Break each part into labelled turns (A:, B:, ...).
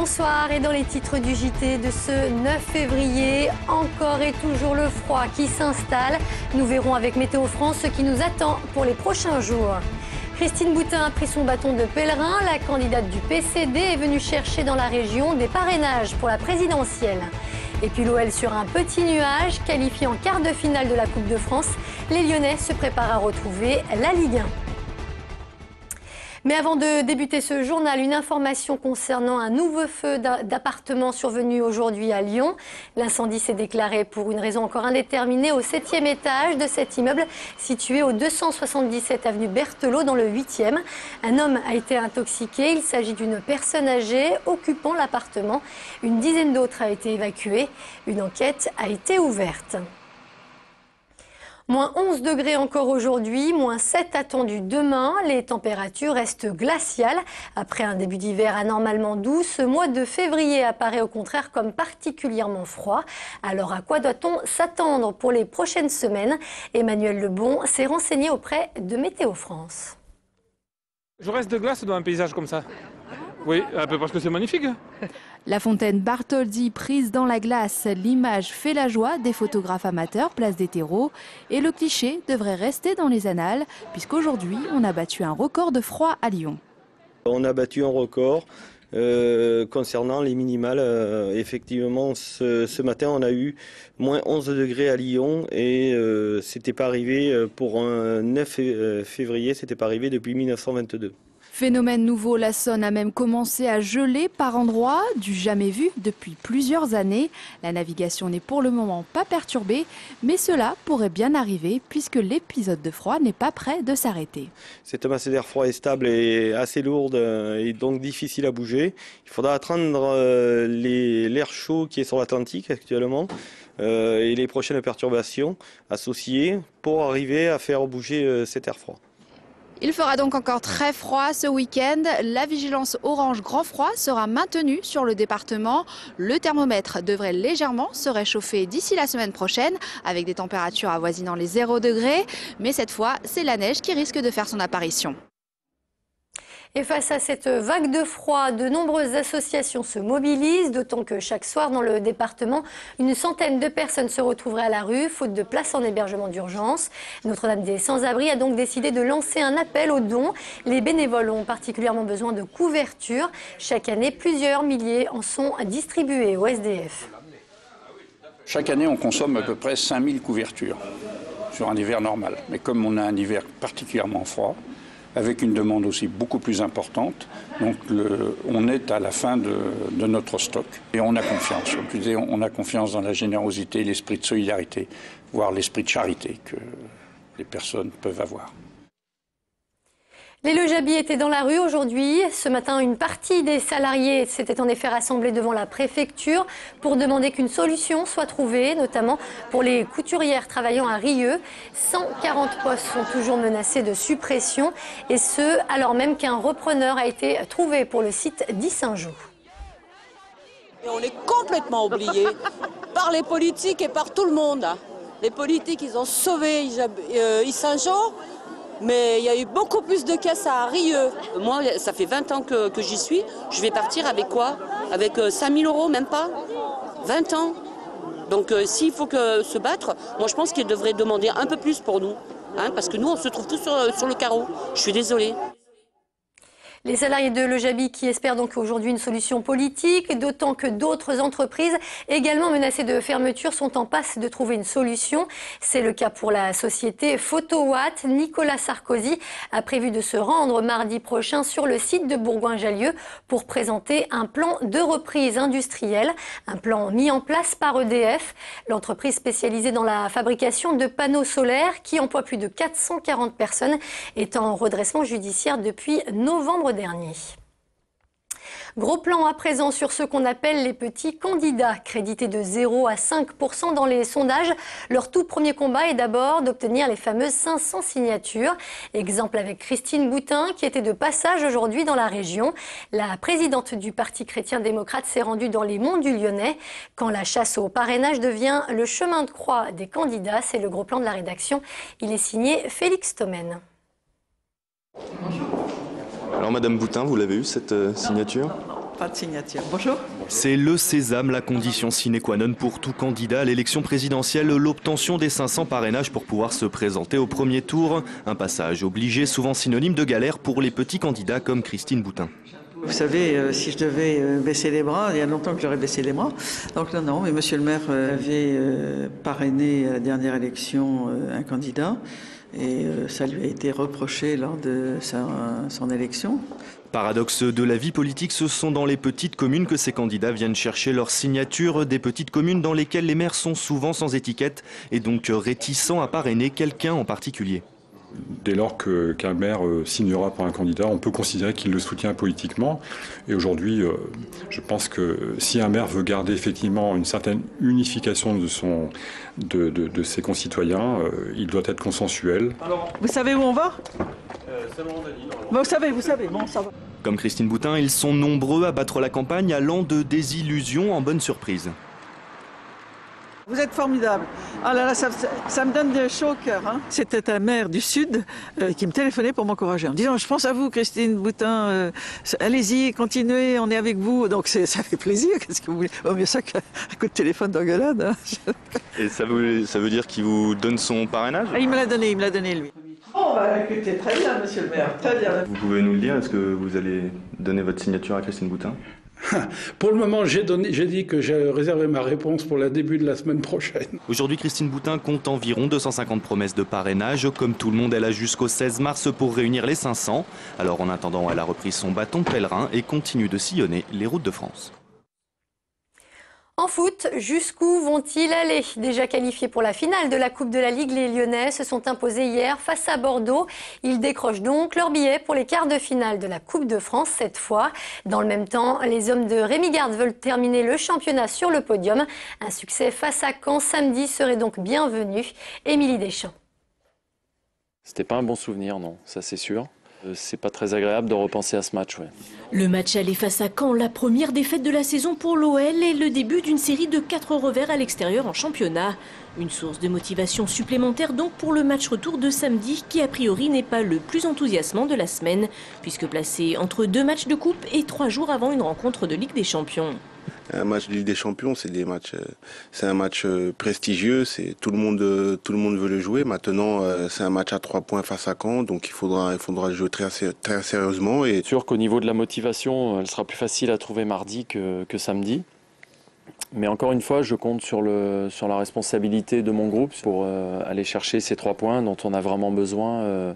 A: Bonsoir, et dans les titres du JT de ce 9 février, encore et toujours le froid qui s'installe. Nous verrons avec Météo France ce qui nous attend pour les prochains jours. Christine Boutin a pris son bâton de pèlerin. La candidate du PCD est venue chercher dans la région des parrainages pour la présidentielle. Et puis l'OL sur un petit nuage, qualifié en quart de finale de la Coupe de France. Les Lyonnais se préparent à retrouver la Ligue 1. Mais avant de débuter ce journal, une information concernant un nouveau feu d'appartement survenu aujourd'hui à Lyon. L'incendie s'est déclaré pour une raison encore indéterminée au 7e étage de cet immeuble situé au 277 avenue Berthelot dans le 8e. Un homme a été intoxiqué. Il s'agit d'une personne âgée occupant l'appartement. Une dizaine d'autres a été évacuée. Une enquête a été ouverte. Moins 11 degrés encore aujourd'hui, moins 7 attendus demain. Les températures restent glaciales. Après un début d'hiver anormalement doux, ce mois de février apparaît au contraire comme particulièrement froid. Alors à quoi doit-on s'attendre pour les prochaines semaines? Emmanuel Lebon s'est renseigné auprès de Météo France.
B: Je reste de glace dans un paysage comme ça. Oui, un peu parce que c'est magnifique.
C: La fontaine Bartholdi prise dans la glace, l'image fait la joie des photographes amateurs, place des terreaux. Et le cliché devrait rester dans les annales, puisqu'aujourd'hui, on a battu un record de froid à Lyon.
D: On a battu un record concernant les minimales. Effectivement, ce matin, on a eu moins 11 degrés à Lyon et c'était pas arrivé pour un 9 février, c'était pas arrivé depuis 1922.
C: Phénomène nouveau, la Saône a même commencé à geler par endroits, du jamais vu depuis plusieurs années. La navigation n'est pour le moment pas perturbée, mais cela pourrait bien arriver puisque l'épisode de froid n'est pas prêt de s'arrêter.
D: Cette masse d'air froid est stable et assez lourde et donc difficile à bouger. Il faudra attendre l'air chaud qui est sur l'Atlantique actuellement et les prochaines perturbations associées pour arriver à faire bouger cet air froid.
C: Il fera donc encore très froid ce week-end. La vigilance orange grand froid sera maintenue sur le département. Le thermomètre devrait légèrement se réchauffer d'ici la semaine prochaine avec des températures avoisinant les 0 degrés. Mais cette fois, c'est la neige qui risque de faire son apparition.
A: Et face à cette vague de froid, de nombreuses associations se mobilisent, d'autant que chaque soir dans le département, une centaine de personnes se retrouveraient à la rue, faute de place en hébergement d'urgence. Notre-Dame des Sans-Abris a donc décidé de lancer un appel aux dons. Les bénévoles ont particulièrement besoin de couverture. Chaque année, plusieurs milliers en sont distribués au SDF.
E: Chaque année, on consomme à peu près 5000 couvertures sur un hiver normal. Mais comme on a un hiver particulièrement froid, avec une demande aussi beaucoup plus importante. Donc on est à la fin de notre stock et on a confiance. Comme je disais, on a confiance dans la générosité, l'esprit de solidarité, voire l'esprit de charité que les personnes peuvent avoir.
A: Les Lejabis étaient dans la rue aujourd'hui. Ce matin, une partie des salariés s'était en effet rassemblée devant la préfecture pour demander qu'une solution soit trouvée, notamment pour les couturières travaillant à Rieux. 140 postes sont toujours menacés de suppression, et ce, alors même qu'un repreneur a été trouvé pour le site d'Yssingeaux.
F: Et on est complètement oublié par les politiques et par tout le monde. Les politiques, ils ont sauvé Yssingeaux. Mais il y a eu beaucoup plus de caisses à Rieux.
G: Moi, ça fait 20 ans que j'y suis. Je vais partir avec quoi? Avec 5 000 €, même pas 20 ans. Donc s'il faut se battre, moi je pense qu'il devrait demander un peu plus pour nous. Hein, parce que nous, on se trouve tous sur le carreau. Je suis désolée.
A: Les salariés de Lejabis qui espèrent donc aujourd'hui une solution politique, d'autant que d'autres entreprises également menacées de fermeture sont en passe de trouver une solution. C'est le cas pour la société Photowatt. Nicolas Sarkozy a prévu de se rendre mardi prochain sur le site de Bourgoin-Jallieu pour présenter un plan de reprise industrielle, un plan mis en place par EDF, l'entreprise spécialisée dans la fabrication de panneaux solaires qui emploie plus de 440 personnes, est en redressement judiciaire depuis novembre dernier. Gros plan à présent sur ce qu'on appelle les petits candidats, crédités de 0 à 5% dans les sondages. Leur tout premier combat est d'abord d'obtenir les fameuses 500 signatures. Exemple avec Christine Boutin qui était de passage aujourd'hui dans la région. La présidente du Parti chrétien-démocrate s'est rendue dans les monts du Lyonnais. Quand la chasse au parrainage devient le chemin de croix des candidats, c'est le gros plan de la rédaction. Il est signé Félix Thomen.
H: Alors Madame Boutin, vous l'avez eu cette signature ? pas de signature. Bonjour.
I: C'est le sésame, la condition sine qua non pour tout candidat à l'élection présidentielle, l'obtention des 500 parrainages pour pouvoir se présenter au premier tour. Un passage obligé, souvent synonyme de galère pour les petits candidats comme Christine Boutin.
H: Vous savez, si je devais baisser les bras, il y a longtemps que j'aurais baissé les bras. Donc non, mais monsieur le maire avait parrainé à la dernière élection un candidat et ça lui a été reproché lors de son élection.
I: Paradoxe de la vie politique, ce sont dans les petites communes que ces candidats viennent chercher leur signature, des petites communes dans lesquelles les maires sont souvent sans étiquette et donc réticents à parrainer quelqu'un en particulier.
J: Dès lors qu'un maire signera pour un candidat, on peut considérer qu'il le soutient politiquement. Et aujourd'hui, je pense que si un maire veut garder effectivement une certaine unification de ses concitoyens, il doit être consensuel.
H: Alors, vous savez où on va Vous savez, bon, ça va.
I: Comme Christine Boutin, ils sont nombreux à battre la campagne, allant de désillusion en bonne surprise.
H: Vous êtes formidable. Ah là là, ça me donne chaud au cœur. Hein. C'était un maire du Sud qui me téléphonait pour m'encourager en me disant « Je pense à vous, Christine Boutin, allez-y, continuez, on est avec vous. » Donc ça fait plaisir, qu'est-ce que vous voulez. Au mieux ça qu'un coup de téléphone d'engueulade. Hein.
I: Et ça veut dire qu'il vous donne son parrainage?
H: Il me l'a donné lui. Oh bah écoutez, très bien monsieur le maire, très bien.
I: Vous pouvez nous le dire, est-ce que vous allez donner votre signature à Christine Boutin?
K: Pour le moment, j'ai dit que j'ai réservé ma réponse pour le début de la semaine prochaine.
I: Aujourd'hui, Christine Boutin compte environ 250 promesses de parrainage. Comme tout le monde, elle a jusqu'au 16 mars pour réunir les 500. Alors en attendant, elle a repris son bâton de pèlerin et continue de sillonner les routes de France.
A: En foot, jusqu'où vont-ils aller? Déjà qualifiés pour la finale de la Coupe de la Ligue, les Lyonnais se sont imposés hier face à Bordeaux. Ils décrochent donc leur billet pour les quarts de finale de la Coupe de France cette fois. Dans le même temps, les hommes de Rémi Garde veulent terminer le championnat sur le podium. Un succès face à Caen samedi serait donc bienvenu. Émilie Deschamps.
L: C'était pas un bon souvenir, non, ça c'est sûr. C'est pas très agréable de repenser à ce match. Ouais.
M: Le match aller face à Caen, la première défaite de la saison pour l'OL et le début d'une série de 4 revers à l'extérieur en championnat. Une source de motivation supplémentaire donc pour le match retour de samedi qui a priori n'est pas le plus enthousiasmant de la semaine puisque placé entre 2 matchs de coupe et 3 jours avant une rencontre de Ligue des Champions.
N: Un match de Ligue des Champions, c'est un match prestigieux, tout le monde veut le jouer. Maintenant, c'est un match à 3 points face à Caen, donc il faudra le jouer très sérieusement. Et...
L: C'est sûr qu'au niveau de la motivation, elle sera plus facile à trouver mardi que samedi. Mais encore une fois, je compte sur la responsabilité de mon groupe pour aller chercher ces 3 points dont on a vraiment besoin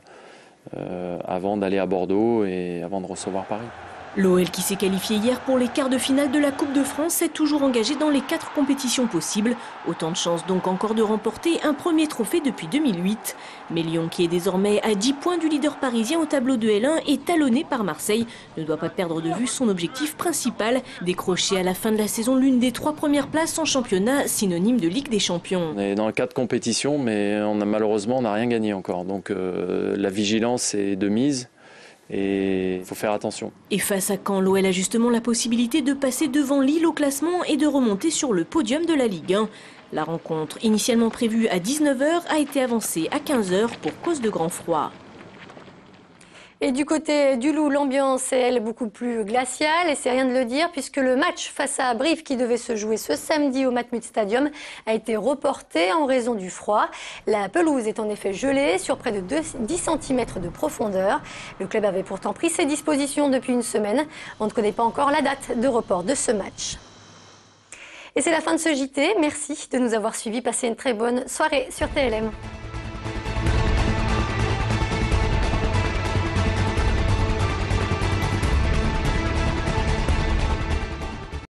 L: avant d'aller à Bordeaux et avant de recevoir Paris.
M: L'OL qui s'est qualifié hier pour les quarts de finale de la Coupe de France est toujours engagé dans les 4 compétitions possibles. Autant de chances donc encore de remporter un premier trophée depuis 2008. Mais Lyon, qui est désormais à 10 points du leader parisien au tableau de L1 et talonné par Marseille, ne doit pas perdre de vue son objectif principal, décrocher à la fin de la saison l'une des 3 premières places en championnat, synonyme de Ligue des Champions.
L: On est dans le 4 compétitions, mais malheureusement on n'a rien gagné encore. Donc la vigilance est de mise. Et il faut faire attention.
M: Et face à Caen, l'OL a justement la possibilité de passer devant Lille au classement et de remonter sur le podium de la Ligue 1. La rencontre, initialement prévue à 19 h, a été avancée à 15 h pour cause de grand froid.
A: Et du côté du Loup, l'ambiance est elle beaucoup plus glaciale et c'est rien de le dire puisque le match face à Brive qui devait se jouer ce samedi au Matmut Stadium a été reporté en raison du froid. La pelouse est en effet gelée sur près de 10 cm de profondeur. Le club avait pourtant pris ses dispositions depuis une semaine. On ne connaît pas encore la date de report de ce match. Et c'est la fin de ce JT. Merci de nous avoir suivis. Passez une très bonne soirée sur TLM.